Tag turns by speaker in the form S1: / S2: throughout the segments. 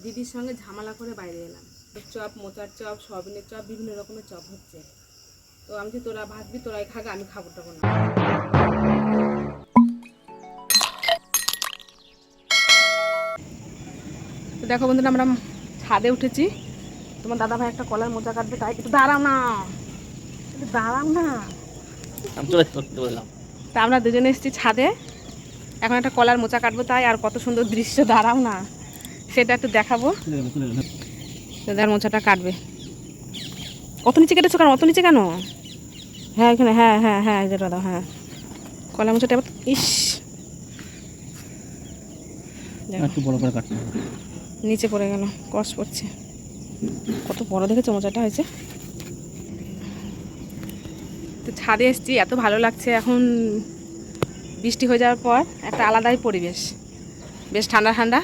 S1: দিদির সঙ্গে ঝামেলা করে বাইরে এলাম। চপ, মোচার চপ, সয়াবিনের চপ, বিভিন্ন রকমের চপ হচ্ছে। তো আমি যে তোরা ভাববি তোরাই খাগে, আমি খাবো টাবো না। তো দেখো বন্ধুরা, আমরা ছাদে উঠেছি। তোমার দাদা ভাই একটা কলার মোচা কাটবে, তাই একটু দাঁড়াও না, একটু দাঁড়াও না। তা আমরা দুজনে এসেছি ছাদে, এখন একটা কলার মোচা কাটবো, তাই আর কত সুন্দর দৃশ্য, দাঁড়াও না, সেটা একটু দেখাবো। দাদার মোচাটা কাটবে। অত নিচে কেটেছো কেন? অত নিচে কেন? হ্যাঁ এখানে, হ্যাঁ হ্যাঁ হ্যাঁ, যেটা দাও, হ্যাঁ কলা মোচাটা এবার ইস একটু বড় করে কাটতে হবে, নিচে পড়ে গেল, কষ পড়ছে। কত বড় দেখেছো মোচাটা হয়েছে। তো ছাদে এসেছি, এত ভালো লাগছে। এখন বৃষ্টি হয়ে যাওয়ার পর একটা আলাদাই পরিবেশ, বেশ ঠান্ডা ঠান্ডা।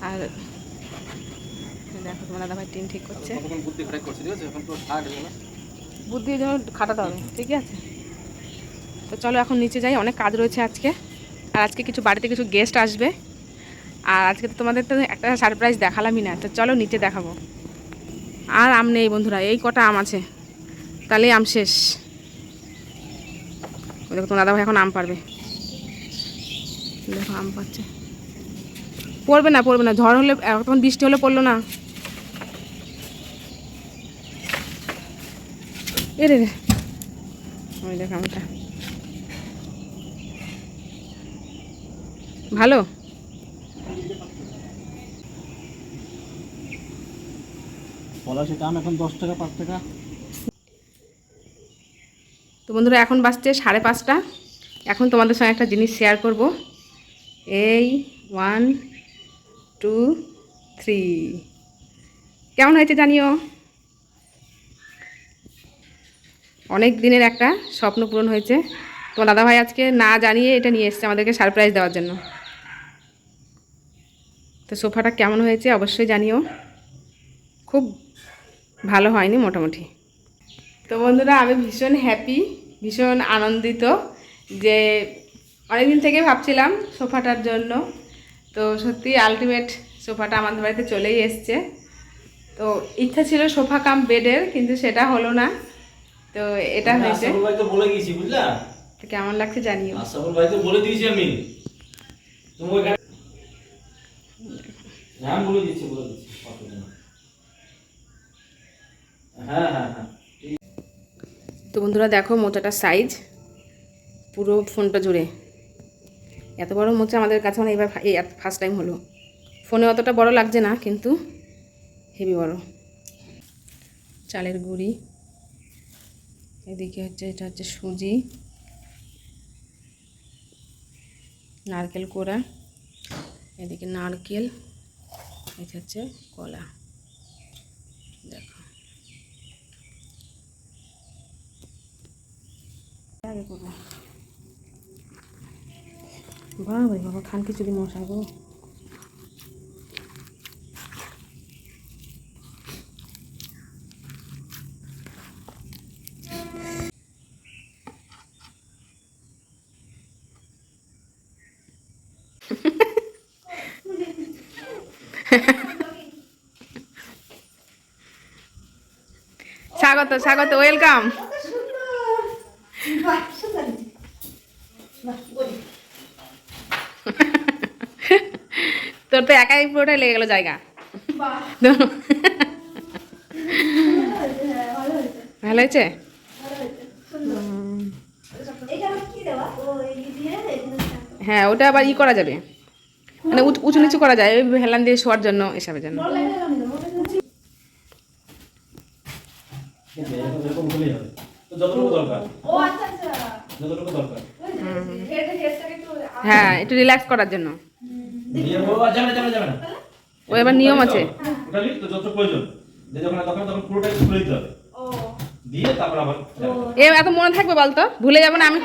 S1: আর দেখো তোমার দাদা ভাই টিন ঠিক করছে, বুদ্ধি যেন খাটাতে হবে, ঠিক আছে। তো চলো এখন নিচে যাই, অনেক কাজ রয়েছে আজকে। আর আজকে কিছু বাড়িতে কিছু গেস্ট আসবে। আর আজকে তো তোমাদের তো একটা সারপ্রাইজ দেখালামই না, তো চলো নিচে দেখাবো। আর আম নেই বন্ধুরা, এই কটা আম আছে, তাহলেই আম শেষ। দেখো তোমার দাদা ভাই এখন আম পারবে, দেখো আম পাচ্ছে। পড়বে না, পড়বে না, ঝড় হলে, তখন বৃষ্টি হলে পড়লো না। এ রে রে, ওই দেখো আমটা ভালো।
S2: পলাশের আম এখন 10 টাকা, 5 টাকা।
S1: তো বন্ধুরা এখন বাজছে 5:30। এখন তোমাদের সঙ্গে একটা জিনিস শেয়ার করব। এই 1 2 3, কেমন হয়েছে জানিও। অনেক দিনের একটা স্বপ্ন পূরণ হয়েছে। তোমার দাদাভাই আজকে না জানিয়ে এটা নিয়ে এসেছে আমাদেরকে সারপ্রাইজ দেওয়ার জন্য। তো সোফাটা কেমন হয়েছে অবশ্যই জানিও। খুব ভালো হয়নি, মোটামুটি। তো বন্ধুরা আমি ভীষণ হ্যাপি, ভীষণ আনন্দিত যে অনেকদিন থেকে ভাবছিলাম সোফাটার জন্য। তো সত্যি আলটিমেট সোফাটা আমাদের বাড়িতে চলেই এসছে। তো ইচ্ছা ছিল সোফা কাম বেডের, কিন্তু সেটা হলো না। তো এটা হয়েছে।
S2: আসাবুল ভাই তো বলে গেছি, বুঝলা?
S1: তো কেমন লাগছে জানিও।
S2: আসাবুল ভাই তো বলে দিয়েছি আমি, তুমি ওখানে নাম বলে দিচ্ছি, হ্যাঁ হ্যাঁ হ্যাঁ।
S1: তো বন্ধুরা দেখো মোচাটার সাইজ পুরো ফোনটা জুড়ে, এত বড় মোচা আমাদের কাছে মানে এবার এই ফার্স্ট টাইম হলো। ফোনে অতটা বড় লাগছে না, কিন্তু হেভি বড়। চালের গুঁড়ি, এদিকে হচ্ছে এটা হচ্ছে সুজি, নারকেল কোড়া, এদিকে নারকেল, এটা হচ্ছে কলা। দেখো আগে করবো, বাবা বাবা খান খিচুড়ি মশাই গো। স্বাগত স্বাগত, ওয়েলকাম। তোর তো একাই পুরোটাই লেগে গেল জায়গা। ভালো হয়েছে। হ্যাঁ ওটা আবার ই করা যাবে, মানে উঁচু নিচু করা যায়, ওই হেলান দিয়ে শোয়ার জন্য, এসবের জন্য। হ্যাঁ একটু রিল্যাক্স করার জন্য। ও এবার নিয়ম আছে। এ এত মনে থাকবে বলতো, ভুলে যাবো না আমি।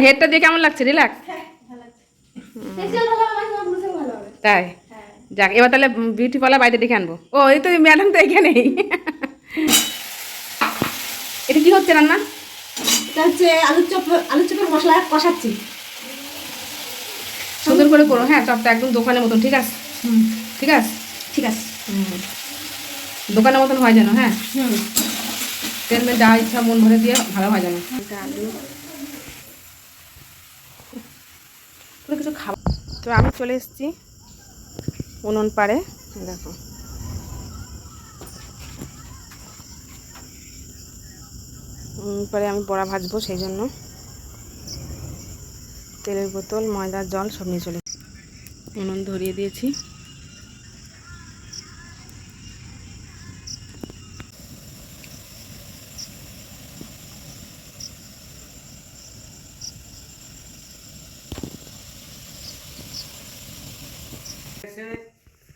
S1: হেডটা দিয়ে কেমন লাগছে? রিল্যাক্স তাই? যাক, এবার তাহলে বিউটি পার্লার বাইরে ডেকে আনবো। ও এই তো ম্যাডাম তো এখানেই। এটা কি হচ্ছে রান্না?
S3: এটা হচ্ছে আলুর চপের মশলা কষাচ্ছি।
S1: করে করো, হ্যাঁ চপটা একদম দোকানের মতন, ঠিক আছে?
S3: হুম,
S1: ঠিক আছে।
S3: ঠিক আছে।
S1: দোকানের মতন হয় যেন, হ্যাঁ
S3: হুম,
S1: তেল মেয়ে যা ইচ্ছা মন ভরে দিয়ে ভালো হয় যেন। এটা আলু পুরো কিছু খাবার। তো আমি চলে এসেছি উনুন পাড়ে, দেখো উনুন পাড়ে আমি বড়া ভাজবো, সেই জন্য তেলের বোতল, ময়দার জল সব নিয়ে চলে উনুন ধরিয়ে দিয়েছি।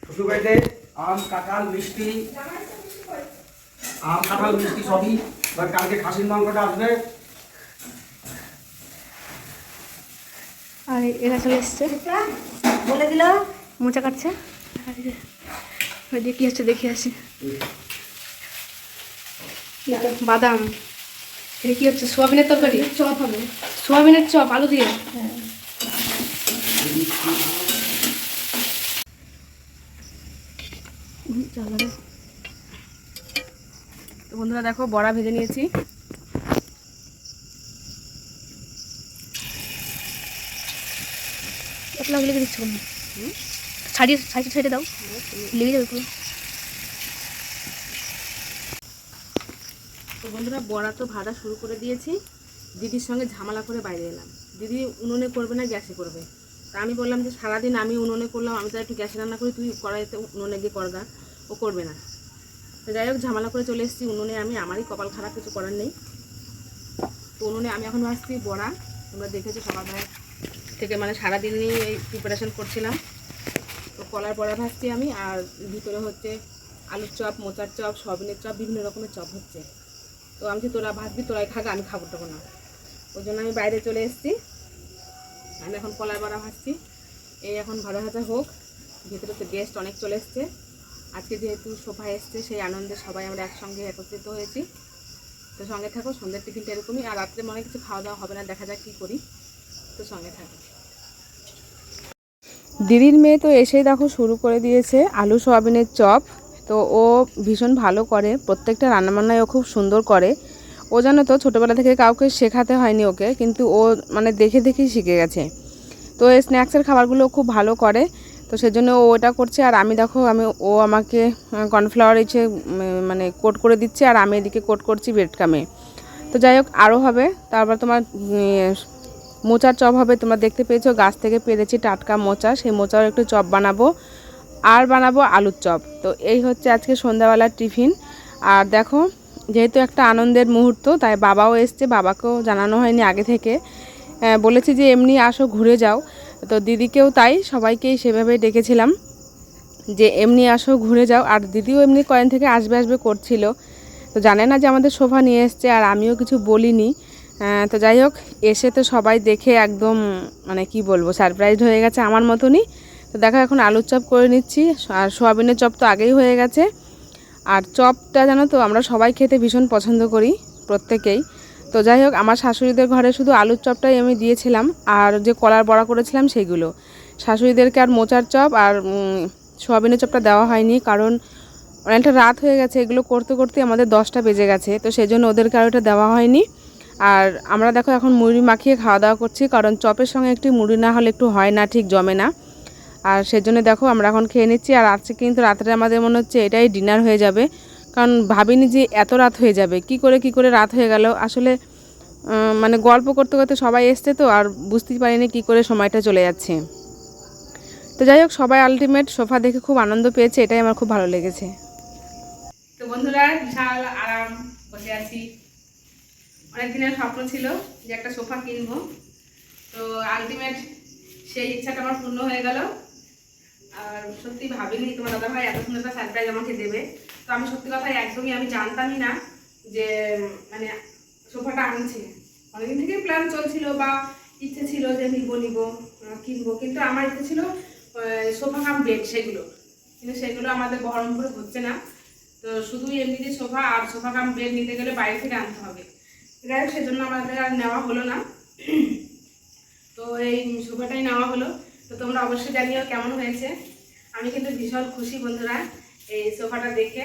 S4: শ্বশুরবাড়িতে আম কাঁঠাল মিষ্টি সবই। এবার কালকে খাসির মাংসটা আসবে।
S3: আর এরা চলে এসছে, বলে দিল মোচা কাটছে। ওইদিকে কি হচ্ছে দেখে আসি। বাদাম, এটা কি হচ্ছে? সোয়াবিনের তরকারি, চপ হবে, সোয়াবিনের চপ আলু দিয়ে।
S1: তো বন্ধুরা দেখো বড়া ভেজে নিয়েছি।
S3: এতলা লেগে দিচ্ছ কেন? ছাড়িয়ে সাইডে সাইডে দাও, লেগে যাবে পুরো।
S1: তো বন্ধুরা বড়া তো ভাজা শুরু করে দিয়েছি, দিদির সঙ্গে ঝামেলা করে বাইরে এলাম। দিদি উনুনে করবে না গ্যাসে করবে, তা আমি বললাম যে সারাদিন আমি উনুনে করলাম, আমি তো একটু গ্যাসে রান্না করি, তুই কড়াইতে উনুনে গিয়ে করগা। ও করবে না। তো যাই হোক ঝামেলা করে চলে এসেছি উনুনে, আমি আমারই কপাল খারাপ, কিছু করার নেই। তো উনুনে আমি এখন ভাজছি বড়া। তোমরা দেখেছো সকালবেলা থেকে, মানে সারাদিনই এই প্রিপারেশন করছিলাম। তো কলার বড়া ভাজছি আমি, আর ভিতরে হচ্ছে আলুর চপ, মোচার চপ, সয়াবিনের চপ, বিভিন্ন রকমের চপ হচ্ছে। তো আমি যে তোরা ভাজবি তোরাই খাগা, আমি খাবো টাবো না, ওই জন্য আমি বাইরে চলে এসেছি। আমি এখন কলার বড়া ভাজছি, এই এখন ভাজা ভাজা হোক। ভিতরে তো গেস্ট অনেক চলে এসছে আজকে, যেহেতু সোফা এসছে, সেই আনন্দে সবাই আমরা একসঙ্গে একত্রিত হয়েছি। তো সঙ্গে থাকো, সন্ধ্যের টিফিনটা এরকমই, আর রাত্রে মনে কিছু খাওয়া দাওয়া হবে না, দেখা যাক কী করি। তো সঙ্গে থাকো। দিদির মেয়ে তো এসেই দেখো শুরু করে দিয়েছে আলু সয়াবিনের চপ। তো ও ভীষণ ভালো করে, প্রত্যেকটা রান্নাবান্নায় ও খুব সুন্দর করে। ও জানো তো ছোটোবেলা থেকে কাউকে শেখাতে হয়নি ওকে, কিন্তু ও মানে দেখে দেখেই শিখে গেছে। তো এই স্ন্যাক্সের খাবারগুলো খুব ভালো করে, তো সেজন্য ও ওটা করছে। আর আমি দেখো ও আমাকে কর্নফ্লাওয়ার মানে কোট করে দিচ্ছে, আর আমি এদিকে কোট করছি ব্রেড ক্রামে। তো যাই হোক আরও হবে। তারপর তোমার মোচার চপ হবে, তোমরা দেখতে পেয়েছো গাছ থেকে পেরেছি টাটকা মোচা, সেই মোচার একটু চপ বানাবো, আর বানাবো আলুর চপ। তো এই হচ্ছে আজকে সন্ধ্যাবেলার টিফিন। আর দেখো যেহেতু একটা আনন্দের মুহূর্ত, তাই বাবাও এসছে, বাবাকেও জানানো হয়নি আগে থেকে, বলেছি যে এমনি আসো ঘুরে যাও। তো দিদিকেও তাই, সবাইকেই সেভাবে ডেকেছিলাম যে এমনি আসো ঘুরে যাও। আর দিদিও এমনি কয়েন থেকে আসবে আসবে করছিল, তো জানে না যে আমাদের সোফা নিয়ে এসছে, আর আমিও কিছু বলিনি। তো যাই হোক এসে তো সবাই দেখে একদম মানে কি বলবো, সারপ্রাইজড হয়ে গেছে আমার মতনই। তো দেখো এখন আলুর চপ করে নিচ্ছি, আর সোয়াবিনের চপ তো আগেই হয়ে গেছে। আর চপটা জানো তো আমরা সবাই খেতে ভীষণ পছন্দ করি, প্রত্যেকেই। তো যাই হোক আমার শাশুড়িদের ঘরে শুধু আলুর চপটাই আমি দিয়েছিলাম, আর যে কলার বড়া করেছিলাম সেইগুলো। শাশুড়িদেরকে আর মোচার চপ আর সোয়াবিনের চপটা দেওয়া হয়নি, কারণ অনেকটা রাত হয়ে গেছে, এগুলো করতে করতে আমাদের 10টা বেজে গেছে, তো সেই জন্য ওদেরকে আর ওটা দেওয়া হয়নি। আর আমরা দেখো এখন মুড়ি মাখিয়ে খাওয়া দাওয়া করছি, কারণ চপের সঙ্গে একটু মুড়ি না হলে একটু হয় না, ঠিক জমে না। আর সেজন্য দেখো আমরা এখন খেয়ে নিচ্ছি। আর আজকে কিন্তু রাত্রে আমাদের মনে হচ্ছে এটাই ডিনার হয়ে যাবে, কারণ ভাবিনি যে এত রাত হয়ে যাবে। কি করে রাত হয়ে গেল আসলে, মানে গল্প করতে করতে সবাই এসছে তো, আর বুঝতেই পারিনি কী করে সময়টা চলে যাচ্ছে। তো যাই হোক সবাই আলটিমেট সোফা দেখে খুব আনন্দ পেয়েছে, এটাই আমার খুব ভালো লেগেছে। তো বন্ধুরা বিশাল আরাম বসে আছি, অনেক দিনের স্বপ্ন ছিল যে একটা সোফা কিনবো, তো আলটিমেট সেই ইচ্ছাটা আমার পূর্ণ হয়ে গেল। আর সত্যি ভাবিনি তোমার দাদাভাই এত সুন্দর একটা সারপ্রাইজ আমাকে দেবে। তো আমি সত্যি কথা একদমই আমি জানতামই না যে মানে সোফাটা আনছে। অনেকদিন থেকেই প্ল্যান চলছিল বা ইচ্ছে ছিল যে কিনবো, কিন্তু আমার ইচ্ছে ছিল সোফা কাম বেড, কিন্তু সেগুলো আমাদের বহরমপুরে হচ্ছে না। তো শুধু এমনি সোফা আর সোফা কাম বেড নিতে গেলে বাইরে থেকে আনতে হবে, যাই হোক সেজন্য আমাদের আর নেওয়া হলো না। তো এই সোফাটাই নেওয়া হলো। তো তো তোমরা অবশ্যই জানিও কেমন হয়েছে। আমি কিন্তু ভীষণ খুশি বন্ধুরা এই সোফাটা দেখে।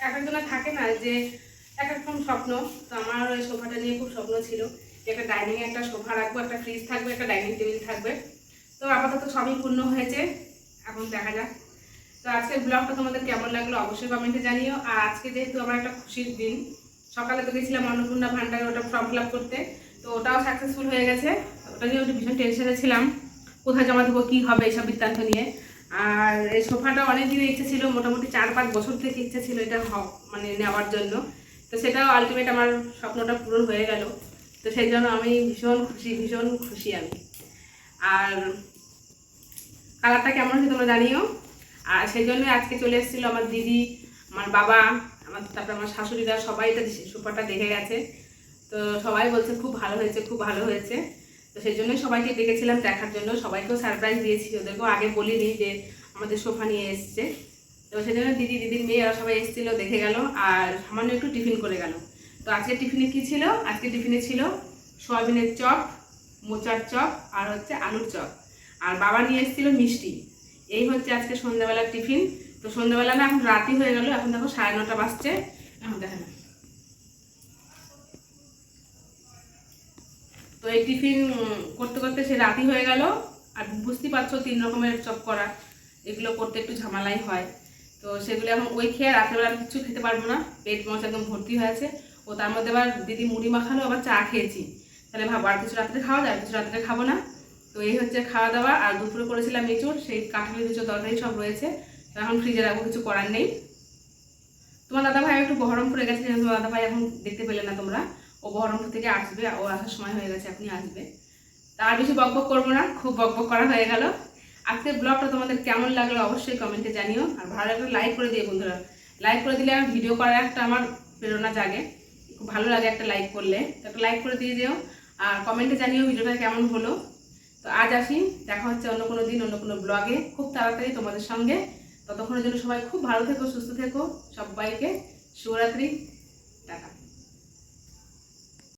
S1: এক একজনের থাকে না যে এক এক রকম স্বপ্ন, তো আমার ওই সোফাটা নিয়ে খুব স্বপ্ন ছিল যে একটা ডাইনিংয়ে একটা সোফা রাখবো, একটা ফ্রিজ থাকবে, একটা ডাইনিং টেবিল থাকবে। তো আপাতত সবই পূর্ণ হয়েছে, এখন দেখা যাক। তো আজকের ব্লগটা তোমাদের কেমন লাগলো অবশ্যই কমেন্টে জানিও। আর আজকে যেহেতু আমার একটা খুশির দিন, সকালে তো গেছিলাম অন্নপূর্ণা ভান্ডারে ওটা ফর্ম ফিল আপ করতে, তো ওটাও সাকসেসফুল হয়ে গেছে। ওটা নিয়ে একটু ভীষণ টেনশনে ছিলাম, কোথায় জমা দেবো, কী হবে এইসব বৃত্তান্ত নিয়ে। আর এই সোফাটা অনেক দিনের ইচ্ছে ছিল, মোটামুটি 4-5 বছর থেকে ইচ্ছে ছিল এটা মানে নেওয়ার জন্য। তো সেটাও আলটিমেট আমার স্বপ্নটা পূরণ হয়ে গেল। তো সেই জন্য আমি ভীষণ খুশি আমি। আর কালারটা কেমন হয়েছে তোমরা জানিও। আর সেই জন্য আজকে চলে এসেছিলো আমার দিদি, আমার বাবা, তারপরে আমার শাশুড়িরা, সবাই এটা সোফাটা দেখে গেছে। তো সবাই বলছে খুব ভালো হয়েছে, খুব ভালো হয়েছে। তো সেই জন্যই সবাইকে ডেকেছিলাম দেখার জন্য, সবাইকেও সারপ্রাইজ দিয়েছি, ওদেরকেও আগে বলিনি যে আমাদের সোফা নিয়ে এসছে। তো সেই জন্য দিদির মেয়ে ওরা সবাই এসেছিলো, দেখে গেল, আর সামান্য একটু টিফিন করে গেল। তো আজকে টিফিনে কী ছিল? আজকে টিফিনে ছিল সয়াবিনের চপ, মোচার চপ, আর হচ্ছে আলুর চপ। আর বাবা নিয়ে এসেছিলো মিষ্টি। এই হচ্ছে আজকে সন্ধ্যাবেলার টিফিন। তো সন্ধ্যাবেলা না, এখন রাতই হয়ে গেল, এখন দেখো 9:30 বাজছে। এখন দেখেন, তো এই টিফিন করতে করতে সে রাতই হয়ে গেল। আর বুঝতেই পারছো 3 রকমের চপ করা, এগুলো করতে একটু ঝামেলাই হয়। তো সেগুলো এখন ওই খেয়ে রাত্রেবেলা কিছু খেতে পারবো না, পেট মশ একদম ভর্তি হয়েছে। ও তার মধ্যে আবার দিদি মুড়ি মাখালো, আবার চা খেয়েছি। তাহলে ভাবো আর কিছু রাত্রে খাওয়া যায়, কিছু রাত্রে খাবো না। তো এই হচ্ছে খাওয়া দাওয়া। আর দুপুরে করেছিলাম এঁচুড়, সেই কাঁঠালি দুটো তরকারি সব রয়েছে, তো এখন ফ্রিজে রাখবো, কিছু করার নেই। তোমার দাদাভাই একটু বহরমপুরে গেছে, তোমার দাদাভাই এখন দেখতে পেলে না তোমরা, ও বহরমপুর থেকে আসবে, ও আসার সময় হয়ে গেছে, এখনই আসবে। তার বেশি বকবক করবো না, খুব বকবক করা হয়ে গেল। আজকের ব্লগটা তোমাদের কেমন লাগলো অবশ্যই কমেন্টে জানিও। আর ভালো লাগলে লাইক করে দিও বন্ধুরা, লাইক করে দিলে আমার ভিডিও করার একটা আমার প্রেরণা জাগে, খুব ভালো লাগে একটা লাইক করলে। তো একটা লাইক করে দিয়ে দিও, আর কমেন্টে জানিও ভিডিওটা কেমন হলো। তো আজ আসি, দেখা হচ্ছে অন্য কোনো দিন অন্য কোনো ব্লগে খুব তাড়াতাড়ি তোমাদের সঙ্গে। ততক্ষণের জন্য সবাই খুব ভালো থেকো, সুস্থ থেকো, সবাইকে শুভরাত্রি, টাটা।